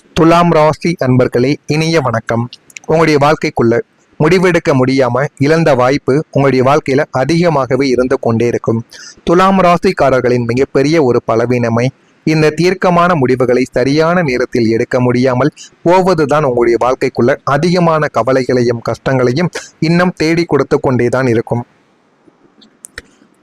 துலாம் ராசி அன்பர்களே, இனிய வணக்கம். உங்களுடைய வாழ்க்கைக்குள்ள முடிவெடுக்க முடியாம இழந்த வாய்ப்பு உங்களுடைய வாழ்க்கையில அதிகமாகவே இருந்து கொண்டே இருக்கும். துலாம் ராசிக்காரர்களின் மிகப்பெரிய ஒரு பலவீனமை இந்த தீர்க்கமான முடிவுகளை சரியான நேரத்தில் எடுக்க முடியாமல் போவதுதான் உங்களுடைய வாழ்க்கைக்குள்ள அதிகமான கவலைகளையும் கஷ்டங்களையும் இன்னும் தேடி கொடுத்து கொண்டேதான் இருக்கும்.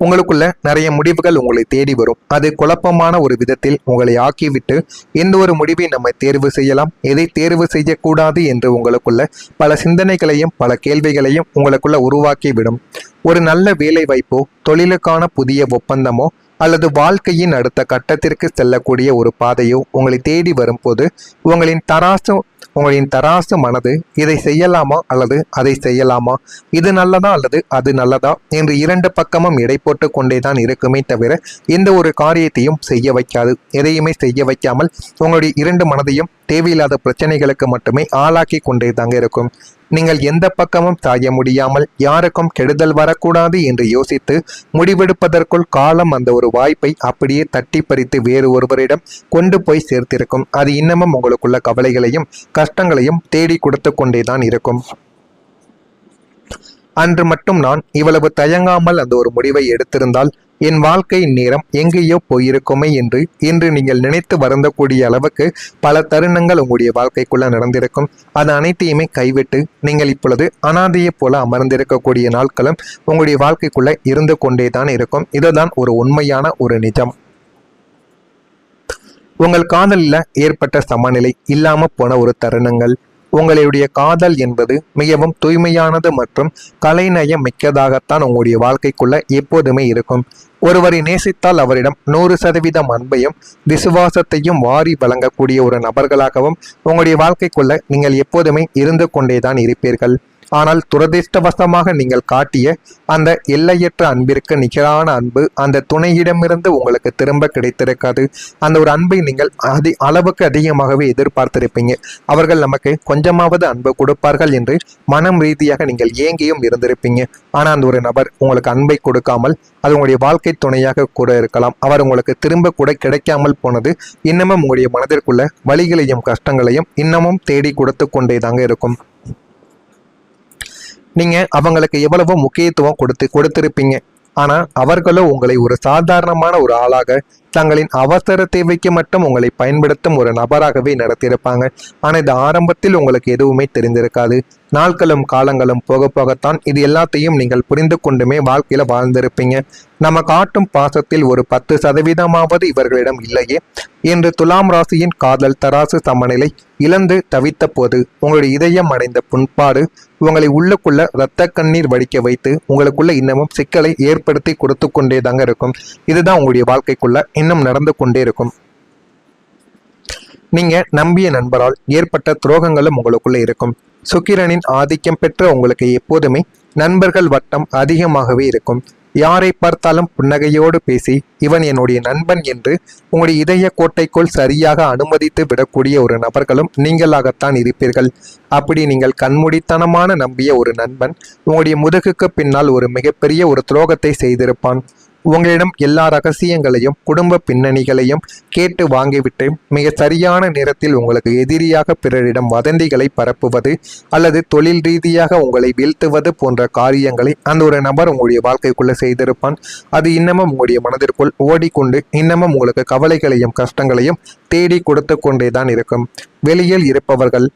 உங்களுக்குள்ள நிறைய முடிவுகள் உங்களை தேடி வரும். அது குழப்பமான ஒரு விதத்தில் உங்களை ஆக்கிவிட்டு எந்த ஒரு முடிவை நம்ம தேர்வு செய்யலாம், எதை தேர்வு செய்யக்கூடாது என்று உங்களுக்குள்ள பல சிந்தனைகளையும் பல கேள்விகளையும் உங்களுக்குள்ள உருவாக்கிவிடும். ஒரு நல்ல வேலை வாய்ப்போ, தொழிலுக்கான புதிய ஒப்பந்தமோ அல்லது வாழ்க்கையின் அடுத்த கட்டத்திற்கு செல்லக்கூடிய ஒரு பாதையோ உங்களை தேடி வரும்போது உங்களின் தராசு மனது இதை செய்யலாமா அல்லது அதை செய்யலாமா, இது நல்லதா அல்லது அது நல்லதா என்று இரண்டு பக்கமும் எடை போட்டு கொண்டேதான் இருக்குமே தவிர எந்த ஒரு காரியத்தையும் செய்ய வைக்காது. எதையுமே செய்ய வைக்காமல் உங்களுடைய இரண்டு மனதையும் தேவையில்லாத பிரச்சனைகளுக்கு மட்டுமே ஆளாக்கி கொண்டே தாங்க இருக்கும். நீங்கள் எந்த பக்கமும் சாய முடியாமல் யாருக்கும் கெடுதல் வரக்கூடாது என்று யோசித்து முடிவெடுப்பதற்குள் காலம் அந்த ஒரு வாய்ப்பை அப்படியே தட்டி பறித்து வேறு ஒருவரிடம் கொண்டு போய் சேர்த்திருக்கும். அது இன்னமும் உங்களுக்குள்ள கவலைகளையும் கஷ்டங்களையும் தேடி கொடுத்து கொண்டேதான் இருக்கும். அன்று மட்டும் நான் இவ்வளவு தயங்காமல் அந்த ஒரு முடிவை எடுத்திருந்தால் என் வாழ்க்கை நேரம் எங்கேயோ போயிருக்குமே என்று இன்று நீங்கள் நினைத்து வருந்தக்கூடிய அளவுக்கு பல தருணங்கள் உங்களுடைய வாழ்க்கைக்குள்ள நடந்திருக்கும். அது அனைத்தையுமே கைவிட்டு நீங்கள் இப்பொழுது அனாதையை போல அமர்ந்திருக்கக்கூடிய நாட்களும் உங்களுடைய வாழ்க்கைக்குள்ள இருந்து கொண்டேதான் இருக்கும். இதுதான் ஒரு உண்மையான ஒரு நிஜம். உங்கள் காதலில் ஏற்பட்ட சமநிலை இல்லாம போன ஒரு தருணங்கள், உங்களுடைய காதல் என்பது மிகவும் தூய்மையானது மற்றும் கலைநயம் மிக்கதாகத்தான் உங்களுடைய வாழ்க்கைக்குள்ள எப்போதுமே இருக்கும். ஒருவரை நேசித்தால் அவரிடம் 100% அன்பையும் விசுவாசத்தையும் வாரி வழங்கக்கூடிய ஒரு நபர்களாகவும் உங்களுடைய வாழ்க்கைக்குள்ள நீங்கள் எப்போதுமே இருந்து கொண்டேதான் இருப்பீர்கள். ஆனால் துரதிர்ஷ்டவசமாக நீங்கள் காட்டிய அந்த எல்லையற்ற அன்பிற்கு நிகரான அன்பு அந்த துணையிடமிருந்து உங்களுக்கு திரும்ப கிடைத்திருக்காது. அந்த ஒரு அன்பை நீங்கள் அளவுக்கு அதிகமாகவே எதிர்பார்த்திருப்பீங்க. அவர்கள் நமக்கு கொஞ்சமாவது அன்பு கொடுப்பார்கள் என்று மனம் ரீதியாக நீங்கள் ஏங்கியும் இருந்திருப்பீங்க. ஆனால் அந்த ஒரு நபர் உங்களுக்கு அன்பை கொடுக்காமல், அது உங்களுடைய வாழ்க்கை துணையாக கூட இருக்கலாம், அவர் உங்களுக்கு திரும்ப கூட கிடைக்காமல் போனது இன்னமும் உங்களுடைய மனதிற்குள்ள வலிகளையும் கஷ்டங்களையும் இன்னமும் தேடி கொடுத்து கொண்டேதாங்க இருக்கும். நீங்க அவங்களுக்கு எவ்வளவோ முக்கியத்துவம் கொடுத்திருப்பீங்க. ஆனா அவர்களோ உங்களை ஒரு சாதாரணமான ஒரு ஆளாக, தங்களின் அவசர தேவைக்கு மட்டும் உங்களை பயன்படுத்தும் ஒரு நபராகவே நடத்தியிருப்பாங்க. ஆனா இது ஆரம்பத்தில் உங்களுக்கு எதுவுமே தெரிந்திருக்காது. நாட்களும் காலங்களும் போக போகத்தான் இது எல்லாத்தையும் நீங்கள் புரிந்து கொண்டுமே வாழ்க்கையில வாழ்ந்திருப்பீங்க. நம்ம காட்டும் பாசத்தில் ஒரு 10% இவர்களிடம் இல்லையே என்று துலாம் ராசியின் காதல் தராசு சமநிலை இழந்து தவித்த போது உங்களுடைய இதயம் அடைந்த புண்பாடு உங்களை உள்ளுக்குள்ள இரத்த கண்ணீர் வடிக்க வைத்து உங்களுக்குள்ள இன்னமும் சிக்கலை ஏற்படுத்தி கொடுத்து கொண்டே தாங்க இருக்கும். இதுதான் உங்களுடைய வாழ்க்கைக்குள்ள இன்னும் நடந்து கொண்டே இருக்கும். நீங்க நம்பிய நண்பரால் ஏற்பட்ட துரோகங்களும் உங்களுக்குள்ள இருக்கும். சுக்கிரனின் ஆதிக்கம் பெற்ற உங்களுக்கு எப்போதுமே நண்பர்கள் வட்டம் அதிகமாகவே இருக்கும். யாரை பார்த்தாலும் புன்னகையோடு பேசி இவன் என்னுடைய நண்பன் என்று உங்களுடைய இதய கோட்டைக்குள் சரியாக அனுமதித்து விடக்கூடிய ஒரு நபர்களும் நீங்களாகத்தான் இருப்பீர்கள். அப்படி நீங்கள் கண்மூடித்தனமான நம்பிய ஒரு நண்பன் உங்களுடைய முதுகுக்கு பின்னால் ஒரு மிகப்பெரிய ஒரு துரோகத்தை செய்திருப்பான். உங்களிடம் எல்லா ரகசியங்களையும் குடும்ப பின்னணிகளையும் கேட்டு வாங்கிவிட்டு மிக சரியான நேரத்தில் உங்களுக்கு எதிரியாக பிறரிடம் வதந்திகளை பரப்புவது அல்லது தொழில் ரீதியாக உங்களை வீழ்த்துவது போன்ற காரியங்களை அந்த ஒரு நபர் உங்களுடைய வாழ்க்கைக்குள்ள செய்திருப்பான். அது இன்னமும் உங்களுடைய மனதிற்குள் ஓடிக்கொண்டு இன்னமும் உங்களுக்கு கவலைகளையும் கஷ்டங்களையும் தேடி கொடுத்து கொண்டேதான் இருக்கும். வெளியில் இருப்பவர்கள்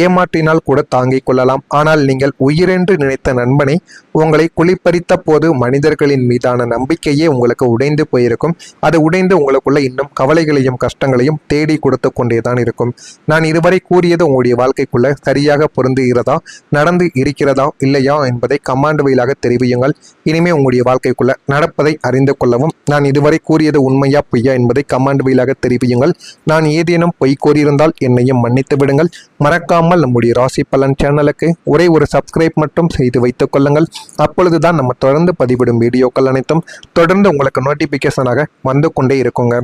ஏமாற்றினால் கூட தாங்கிக் கொள்ளலாம். ஆனால் நீங்கள் உயிரென்று நினைத்த நண்பனை உங்களை குளிப்பறித்த போது மனிதர்களின் மீதான நம்பிக்கையே உங்களுக்கு உடைந்து போயிருக்கும். அது உடைந்து உங்களுக்குள்ள இன்னும் கவலைகளையும் கஷ்டங்களையும் தேடி கொடுத்து கொண்டேதான் இருக்கும். நான் இதுவரை கூறியது உங்களுடைய வாழ்க்கைக்குள்ள சரியாக பொருந்துகிறதா, நடந்து இருக்கிறதா இல்லையா என்பதை கமாண்ட் வழியாக தெரிவியுங்கள். இனிமே உங்களுடைய வாழ்க்கைக்குள்ள நடப்பதை அறிந்து கொள்ளவும் நான் இதுவரை கூறியது உண்மையா பொய்யா என்பதை கமாண்ட் வழியாக தெரிவியுங்கள். நான் ஏதேனும் பொய் கூறியிருந்தால் என்னையும் மன்னித்து விடுங்கள். மறக்காமல் நம்முடைய ராசி பலன் சேனலுக்கு ஒரே ஒரு சப்ஸ்கிரைப் மட்டும் செய்து வைத்துக் கொள்ளுங்கள். அப்பொழுதுதான் நம்ம தொடர்ந்து பதிவிடும் வீடியோக்கள் அனைத்தும் தொடர்ந்து உங்களுக்கு நோட்டிபிகேஷனாக வந்து கொண்டே இருக்குங்க.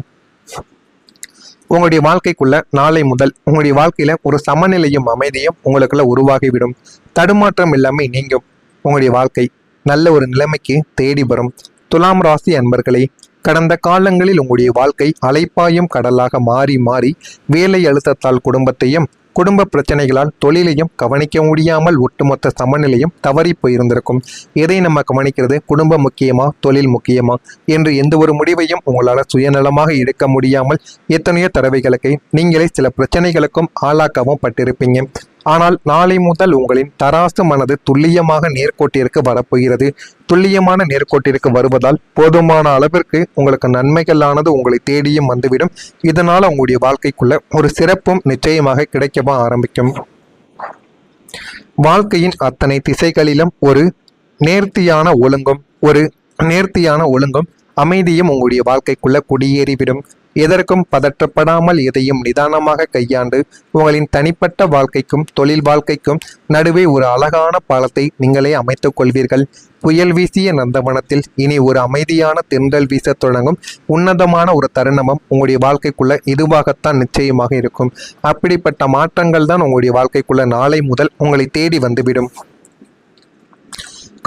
உங்களுடைய வாழ்க்கைக்குள்ள நாளை முதல் உங்களுடைய வாழ்க்கையில ஒரு சமநிலையும் அமைதியும் உங்களுக்குள்ள உருவாகிவிடும். தடுமாற்றம் இல்லாமல் நீங்கும். உங்களுடைய வாழ்க்கை நல்ல ஒரு நிலைமைக்கு தேடி வரும். துலாம் ராசி அன்பர்களே, கடந்த காலங்களில் உங்களுடைய வாழ்க்கை அலைப்பாயும் கடலாக மாறி மாறி வேலை அழுத்தத்தால் குடும்பத்தையும் குடும்ப பிரச்சனைகளால் தொழிலையும் கவனிக்க முடியாமல் ஒட்டுமொத்த சமநிலையும் தவறி போயிருந்திருக்கும். எதை நம்ம கவனிக்கிறது, குடும்பம் முக்கியமா தொழில் முக்கியமா என்று எந்த ஒரு முடிவையும் உங்களால் சுயநலமாக எடுக்க முடியாமல் எத்தனையோ தடவைகளுக்கு நீங்களே சில பிரச்சனைகளுக்கும் ஆளாக்கவும் பட்டிருப்பீங்க. ஆனால் நாளை முதல் உங்களின் தராசு மனது துல்லியமாக நேர்கோட்டிற்கு வரப்போகிறது. துல்லியமான நேர்கோட்டிற்கு வருவதால் போதுமான அளவிற்கு உங்களுக்கு நன்மைகளானது உங்களை தேடியும் வந்துவிடும். இதனால் உங்களுடைய வாழ்க்கைக்குள்ள ஒரு சிறப்பும் நிச்சயமாக கிடைக்கவும் ஆரம்பிக்கும். வாழ்க்கையின் அத்தனை திசைகளிலும் ஒரு நேர்த்தியான ஒழுங்கும் அமைதியும் உங்களுடைய வாழ்க்கைக்குள்ள குடியேறிவிடும். எதற்கும் பதற்றப்படாமல் எதையும் நிதானமாக கையாண்டு உங்களின் தனிப்பட்ட வாழ்க்கைக்கும் தொழில் வாழ்க்கைக்கும் நடுவே ஒரு அழகான பாலத்தை நீங்களே அமைத்துக் கொள்வீர்கள். புயல் வீசிய நந்தவனத்தில் இனி ஒரு அமைதியான தென்றல் வீச தொடங்கும் உன்னதமான ஒரு தருணமும் உங்களுடைய வாழ்க்கைக்குள்ள இதுவாகத்தான் நிச்சயமாக இருக்கும். அப்படிப்பட்ட மாற்றங்கள் தான் உங்களுடைய வாழ்க்கைக்குள்ள நாளை முதல் உங்களை தேடி வந்துவிடும்.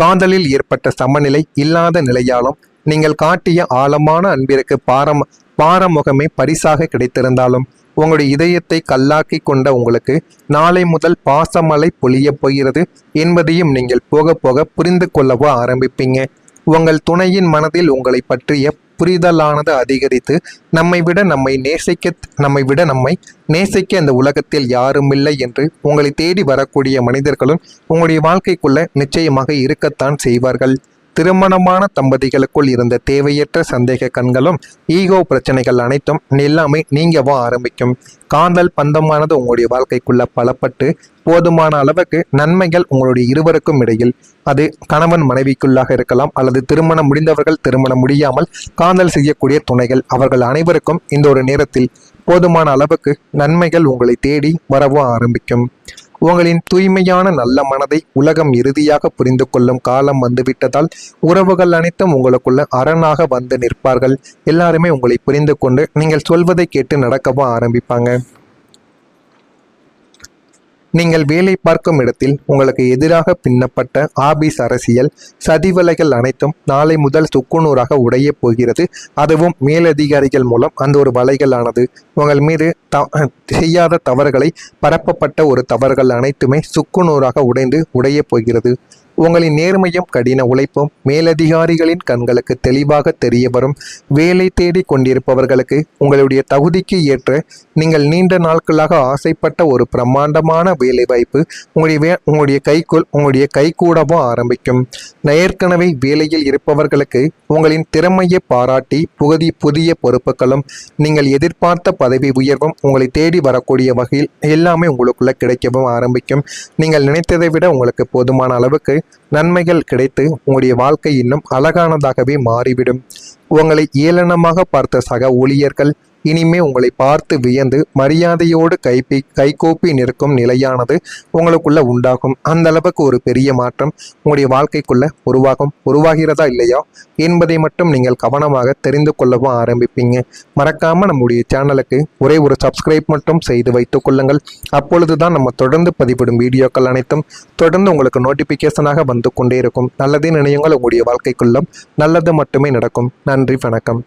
காதலில் ஏற்பட்ட சமநிலை இல்லாத நிலையாலும் நீங்கள் காட்டிய ஆழமான அன்பிற்கு பாரமுகமே பரிசாக கிடைத்திருந்தாலும் உங்களுடைய இதயத்தை கல்லாக்கி கொண்ட உங்களுக்கு நாளை முதல் பாசமழை பொழிய போகிறது என்பதையும் நீங்கள் போக போக புரிந்து கொள்ளவோ ஆரம்பிப்பீங்க. உங்கள் துணையின் மனதில் உங்களை பற்றிய புரிதலானது அதிகரித்து நம்மை விட நம்மை நேசிக்க இந்த உலகத்தில் யாருமில்லை என்று உங்களை தேடி வரக்கூடிய மனிதர்களும் உங்களுடைய வாழ்க்கைக்குள்ள நிச்சயமாக இருக்கத்தான் செய்வார்கள். திருமணமான தம்பதிகளுக்குள் இருந்த தேவையற்ற சந்தேக கண்களும் ஈகோ பிரச்சனைகள் அனைத்தும் எல்லாமே நீங்கவோ ஆரம்பிக்கும். காதல் பந்தமானது உங்களுடைய வாழ்க்கைக்குள்ள பலப்பட்டு போதுமான அளவுக்கு நன்மைகள் உங்களுடைய இருவருக்கும் இடையில், அது கணவன் மனைவிக்குள்ளாக இருக்கலாம் அல்லது திருமணம் முடிந்தவர்கள் திருமணம் முடியாமல் காதல் செய்யக்கூடிய துணைகள், அவர்கள் அனைவருக்கும் இந்த ஒரு நேரத்தில் போதுமான அளவுக்கு நன்மைகள் உங்களை தேடி வரவோ ஆரம்பிக்கும். உங்களின் தூய்மையான நல்ல மனதை உலகம் இறுதியாக புரிந்து கொள்ளும் காலம் வந்துவிட்டதால் உறவுகள் அனைத்தும் உங்களுக்குள்ள அரணாக வந்து நிற்பார்கள். எல்லாருமே உங்களை புரிந்து கொண்டு நீங்கள் சொல்வதை கேட்டு நடக்கவும் ஆரம்பிப்பாங்க. நீங்கள் வேலை பார்க்கும் இடத்தில் உங்களுக்கு எதிராக பின்னப்பட்ட ஆபீஸ் அரசியல் சதிவலைகள் அனைத்தும் நாளை முதல் சுக்குநூறாக உடைய போகிறது. அதுவும் மேலதிகாரிகள் மூலம் அந்த ஒரு வலைகளானது உங்கள் மீது செய்யாத தவறுகளை பரப்பப்பட்ட ஒரு தவறுகள் அனைத்துமே சுக்குநூறாக உடைய போகிறது. உங்களின் நேர்மையும் கடின உழைப்பும் மேலதிகாரிகளின் கண்களுக்கு தெளிவாக தெரிய வரும். வேலை தேடி கொண்டிருப்பவர்களுக்கு உங்களுடைய தகுதிக்கு ஏற்ற நீங்கள் நீண்ட நாட்களாக ஆசைப்பட்ட ஒரு பிரம்மாண்டமான வேலை வாய்ப்பு உங்களுடைய கைகூடவும் ஆரம்பிக்கும். ஏற்கனவே வேலையில் இருப்பவர்களுக்கு உங்களின் திறமையை பாராட்டி புதிய பொறுப்புகளும் நீங்கள் எதிர்பார்த்த பதவி உயர்வும் உங்களை தேடி வரக்கூடிய வகையில் எல்லாமே உங்களுக்குள்ள கிடைக்கவும் ஆரம்பிக்கும். நீங்கள் நினைத்ததை விட உங்களுக்கு போதுமான அளவுக்கு நன்மைகள் கிடைத்து உங்களுடைய வாழ்க்கை இன்னும் அழகானதாகவே மாறிவிடும். உங்களை ஏளனமாக பார்த்த சக ஊழியர்கள் இனிமே உங்களை பார்த்து வியந்து மரியாதையோடு கைகோப்பி நிற்கும் நிலையானது உங்களுக்குள்ள உண்டாகும். அந்த அளவுக்கு ஒரு பெரிய மாற்றம் உங்களுடைய வாழ்க்கைக்குள்ள உருவாகிறதா இல்லையா என்பதை மட்டும் நீங்கள் கவனமாக தெரிந்து கொள்ளவும் ஆரம்பிப்பீங்க. மறக்காம நம்முடைய சேனலுக்கு ஒரே ஒரு சப்ஸ்கிரைப் மட்டும் செய்து வைத்துக் கொள்ளுங்கள். அப்பொழுதுதான் நம்ம தொடர்ந்து பதிவிடும் வீடியோக்கள் அனைத்தும் தொடர்ந்து உங்களுக்கு நோட்டிபிகேஷனாக வந்து கொண்டே இருக்கும். நல்லதே நினையுங்கள், உங்களுடைய வாழ்க்கைக்குள்ளும் நல்லது மட்டுமே நடக்கும். நன்றி, வணக்கம்.